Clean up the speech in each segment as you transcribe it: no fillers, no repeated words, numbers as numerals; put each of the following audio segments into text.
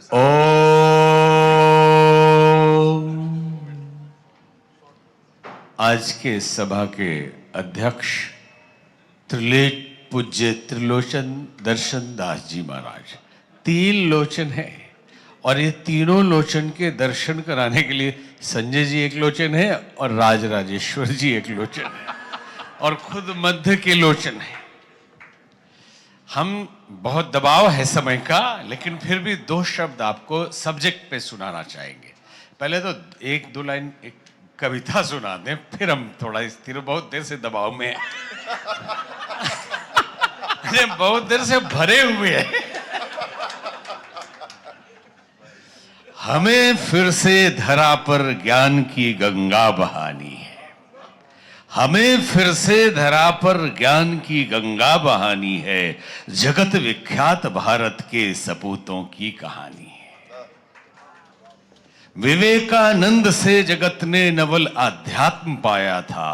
ओम। आज के सभा के अध्यक्ष त्रिलेट पूज्य त्रिलोचन दर्शन दास जी महाराज, 3 लोचन है और ये तीनों लोचन के दर्शन कराने के लिए संजय जी एक लोचन है और राजराजेश्वर जी एक लोचन है और खुद मध्य के लोचन है। हम बहुत दबाव है समय का, लेकिन फिर भी 2 शब्द आपको सब्जेक्ट पे सुनाना चाहेंगे। पहले तो 1-2 लाइन एक कविता सुना दें, फिर हम थोड़ा स्थिर, बहुत देर से दबाव में है। बहुत देर से भरे हुए हैं। हमें फिर से धरा पर ज्ञान की गंगा बहानी है, हमें फिर से धरा पर ज्ञान की गंगा बहानी है, जगत विख्यात भारत के सपूतों की कहानी है। विवेकानंद से जगत ने नवल आध्यात्म पाया था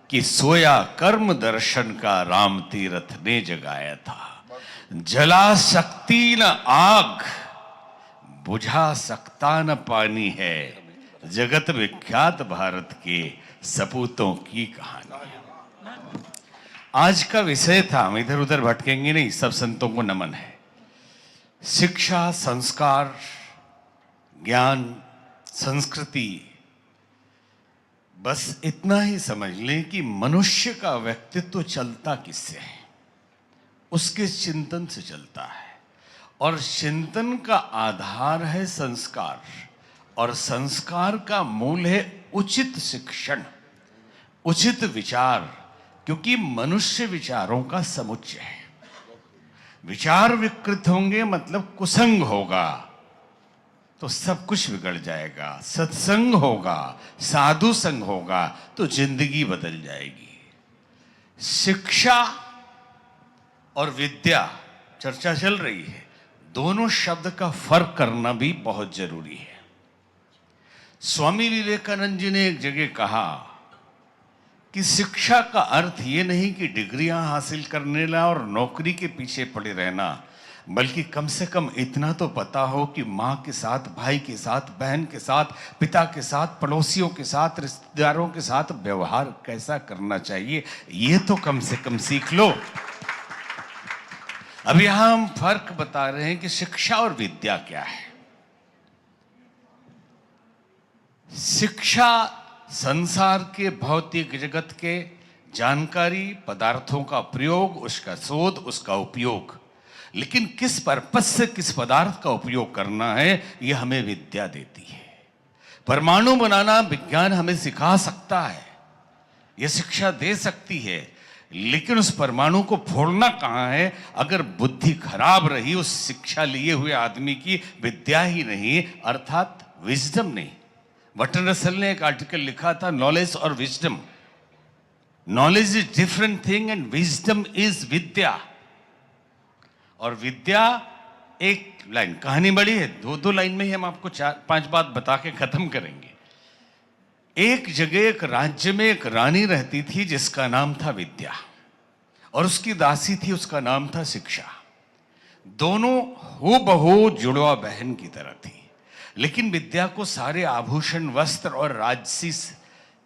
कि सोया कर्म दर्शन का राम तीर्थ ने जगाया था। जला सकती न आग, बुझा सकता न पानी है, जगत विख्यात भारत के सपूतों की कहानी। आज का विषय था, हम इधर उधर भटकेंगे नहीं, सब संतों को नमन है। शिक्षा, संस्कार, ज्ञान, संस्कृति, बस इतना ही समझ लें कि मनुष्य का व्यक्तित्व चलता किससे है, उसके चिंतन से चलता है और चिंतन का आधार है संस्कार और संस्कार का मूल है उचित शिक्षण, उचित विचार, क्योंकि मनुष्य विचारों का समुच्चय है। विचार विकृत होंगे मतलब कुसंग होगा तो सब कुछ बिगड़ जाएगा, सत्संग होगा, साधु संग होगा तो जिंदगी बदल जाएगी। शिक्षा और विद्या चर्चा चल रही है, दोनों शब्द का फर्क करना भी बहुत जरूरी है। स्वामी विवेकानंद जी ने एक जगह कहा कि शिक्षा का अर्थ ये नहीं कि डिग्रियां हासिल करने ला और नौकरी के पीछे पड़े रहना, बल्कि कम से कम इतना तो पता हो कि माँ के साथ, भाई के साथ, बहन के साथ, पिता के साथ, पड़ोसियों के साथ, रिश्तेदारों के साथ व्यवहार कैसा करना चाहिए, ये तो कम से कम सीख लो। अब यहां हम फर्क बता रहे हैं कि शिक्षा और विद्या क्या है। शिक्षा संसार के भौतिक जगत के जानकारी, पदार्थों का प्रयोग, उसका शोध, उसका उपयोग, लेकिन किस पर्पस से किस पदार्थ का उपयोग करना है, यह हमें विद्या देती है। परमाणु बनाना विज्ञान हमें सिखा सकता है, यह शिक्षा दे सकती है, लेकिन उस परमाणु को फोड़ना कहाँ है अगर बुद्धि खराब रही उस शिक्षा लिए हुए आदमी की, विद्या ही नहीं अर्थात विजडम नहीं। बटन रसल ने एक आर्टिकल लिखा था, नॉलेज और wisdom. Knowledge is different thing and wisdom is vidya. और विद्या, एक लाइन, कहानी बड़ी है, 2-2 लाइन में ही हम आपको 4-5 बात बता के खत्म करेंगे। एक जगह एक राज्य में एक रानी रहती थी जिसका नाम था विद्या और उसकी दासी थी, उसका नाम था शिक्षा। दोनों हूबहू जुड़वा बहन की तरह थी, लेकिन विद्या को सारे आभूषण, वस्त्र और राजसी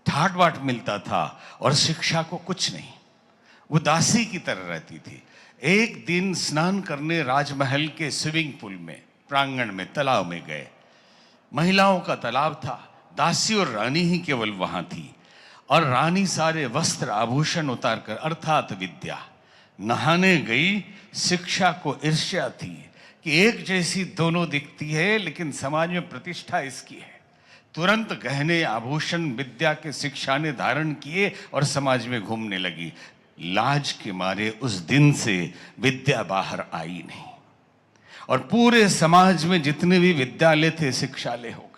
ठाट बाट मिलता था और शिक्षा को कुछ नहीं। वो दासी की तरह रहती थी। एक दिन स्नान करने राजमहल के स्विमिंग पूल में, प्रांगण में, तालाब में गए। महिलाओं का तालाब था, दासी और रानी ही केवल वहां थी और रानी सारे वस्त्र आभूषण उतार कर, अर्थात विद्या, नहाने गई। शिक्षा को ईर्ष्या थी कि एक जैसी दोनों दिखती है लेकिन समाज में प्रतिष्ठा इसकी है। तुरंत गहने आभूषण विद्या के शिक्षा ने धारण किए और समाज में घूमने लगी। लाज के मारे उस दिन से विद्या बाहर आई नहीं और पूरे समाज में जितने भी विद्यालय थे शिक्षालय हो गए।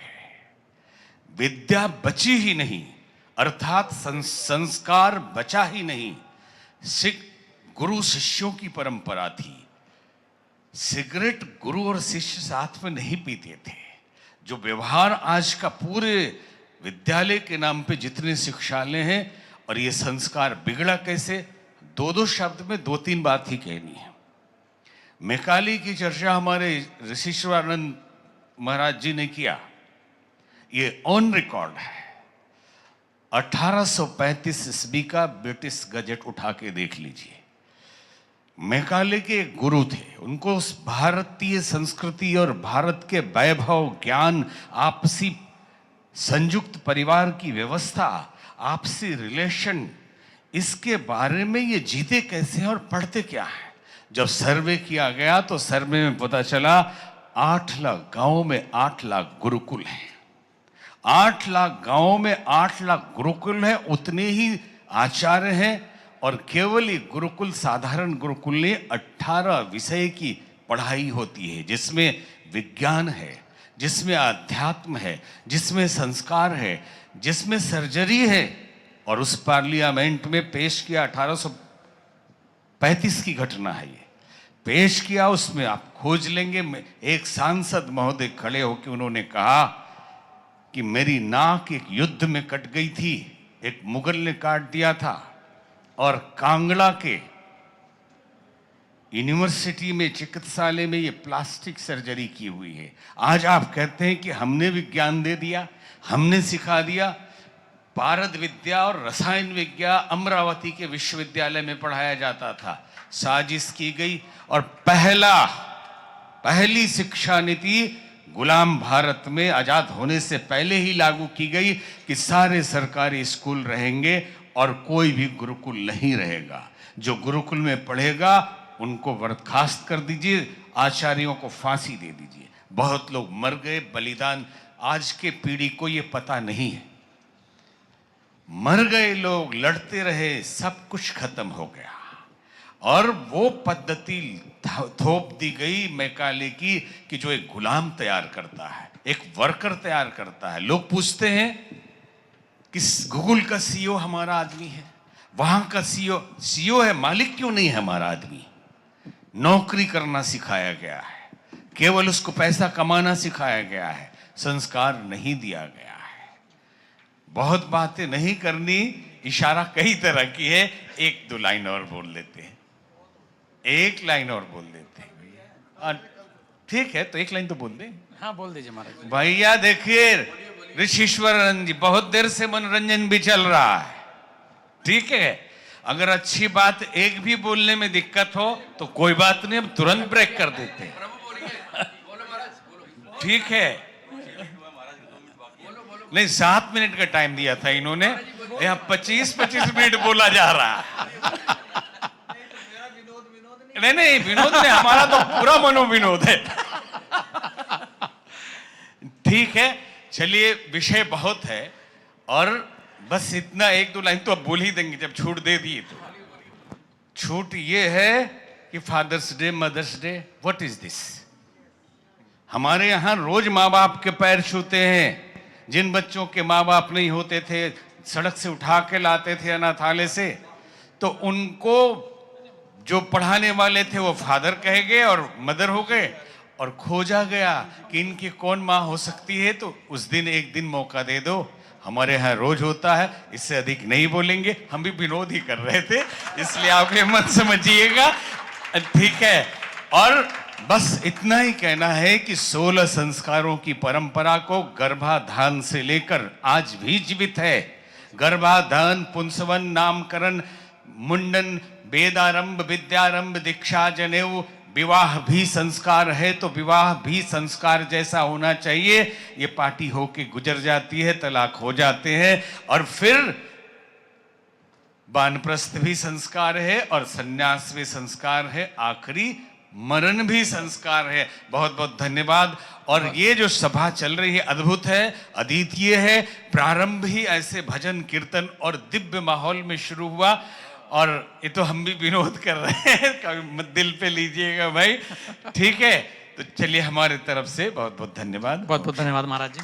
विद्या बची ही नहीं, अर्थात संस्कार बचा ही नहीं। गुरु शिष्यों की परंपरा थी। सिगरेट गुरु और शिष्य साथ में नहीं पीते थे। जो व्यवहार आज का पूरे विद्यालय के नाम पे जितने शिक्षालय हैं, और ये संस्कार बिगड़ा कैसे, 2-2 शब्द में 2-3 बात ही कहनी है। मैकाली की चर्चा हमारे ऋषिश्वरानंद महाराज जी ने किया, ये ऑन रिकॉर्ड है। 1835 ईस्वी का ब्रिटिश गजट उठा के देख लीजिए। मैकाले के एक गुरु थे, उनको उस भारतीय संस्कृति और भारत के वैभव, ज्ञान, आपसी संयुक्त परिवार की व्यवस्था, आपसी रिलेशन, इसके बारे में ये जीते कैसे हैं और पढ़ते क्या है। जब सर्वे किया गया तो सर्वे में पता चला 8 लाख गांवों में 8 लाख गुरुकुल हैं। 8 लाख गांवों में 8 लाख गुरुकुल हैं, उतने ही आचार्य हैं, और केवल एक गुरुकुल, साधारण गुरुकुल में 18 विषय की पढ़ाई होती है, जिसमें विज्ञान है, जिसमें अध्यात्म है, जिसमें संस्कार है, जिसमें सर्जरी है। और उस पार्लियामेंट में पेश किया, 1835 की घटना है ये, पेश किया। उसमें आप खोज लेंगे, एक सांसद महोदय खड़े होकर उन्होंने कहा कि मेरी नाक एक युद्ध में कट गई थी, एक मुगल ने काट दिया था, और कांगड़ा के यूनिवर्सिटी में, चिकित्सालय में ये प्लास्टिक सर्जरी की हुई है। आज आप कहते हैं कि हमने विज्ञान दे दिया, हमने सिखा दिया। पारद विद्या और रसायन विज्ञान अमरावती के विश्वविद्यालय में पढ़ाया जाता था। साजिश की गई और पहली शिक्षा नीति गुलाम भारत में आजाद होने से पहले ही लागू की गई कि सारे सरकारी स्कूल रहेंगे और कोई भी गुरुकुल नहीं रहेगा। जो गुरुकुल में पढ़ेगा उनको बर्खास्त कर दीजिए, आचार्यों को फांसी दे दीजिए। बहुत लोग मर गए, बलिदान। आज के पीढ़ी को ये पता नहीं है। मर गए लोग, लड़ते रहे, सब कुछ खत्म हो गया, और वो पद्धति थोप दी गई मैकाले की कि जो एक गुलाम तैयार करता है, एक वर्कर तैयार करता है। लोग पूछते हैं कि गूगल का सीईओ हमारा आदमी है, वहां का सीईओ है, मालिक क्यों नहीं है हमारा आदमी? नौकरी करना सिखाया गया है, केवल उसको पैसा कमाना सिखाया गया है, संस्कार नहीं दिया गया है। बहुत बातें नहीं करनी, इशारा कई तरह की है। 1-2 लाइन और बोल लेते हैं, 1 लाइन और बोल देते हैं। ठीक है, तो 1 लाइन तो बोल दे। हाँ, बोल दीजिए महाराज। भैया देखिए, ऋषिश्वरन जी, बहुत देर से मनोरंजन भी चल रहा है, ठीक है। अगर अच्छी बात एक भी बोलने में दिक्कत हो तो कोई बात नहीं, हम तुरंत ब्रेक कर देते हैं, ठीक है। नहीं, 7 मिनट का टाइम दिया था इन्होंने, यहाँ 25-25 मिनट बोला जा रहा है। नहीं, विनोद ने, हमारा तो पूरा मनोविनोद है। ठीक है, चलिए, विषय बहुत है और बस इतना 1-2 लाइन तो अब बोल ही देंगे जब छूट दे दी तो। छूट ये है कि Father's Day, Mother's Day, what is this? हमारे यहां रोज माँ बाप के पैर छूते हैं। जिन बच्चों के माँ बाप नहीं होते थे, सड़क से उठा के लाते थे अनाथालय से, तो उनको जो पढ़ाने वाले थे वो फादर कहे गए और मदर हो गए, और खोजा गया कि इनकी कौन माँ हो सकती है। तो उस दिन एक दिन मौका दे दो। हमारे यहाँ रोज होता है, इससे अधिक नहीं बोलेंगे। हम भी विनोद ही कर रहे थे, इसलिए आप ये मत समझिएगा, ठीक है। और बस इतना ही कहना है कि 16 संस्कारों की परंपरा को गर्भाधान से लेकर आज भी जीवित है। गर्भाधान, पुंसवन, नामकरण, मुंडन, वेदारंभ, विद्यारंभ, दीक्षा, जनेऊ, विवाह भी संस्कार है, तो विवाह भी संस्कार जैसा होना चाहिए। ये पार्टी होके गुजर जाती है, तलाक हो जाते हैं, और फिर वानप्रस्थ भी संस्कार है और सन्यास भी संस्कार है, आखिरी मरण भी संस्कार है। बहुत बहुत धन्यवाद। और ये जो सभा चल रही है अद्भुत है, अद्वितीय है। प्रारंभ ही ऐसे भजन कीर्तन और दिव्य माहौल में शुरू हुआ, और ये तो हम भी विनोद कर रहे हैं, कभी मत दिल पे लीजिएगा भाई, ठीक है। तो चलिए, हमारे तरफ से बहुत बहुत धन्यवाद। बहुत बहुत धन्यवाद महाराज जी।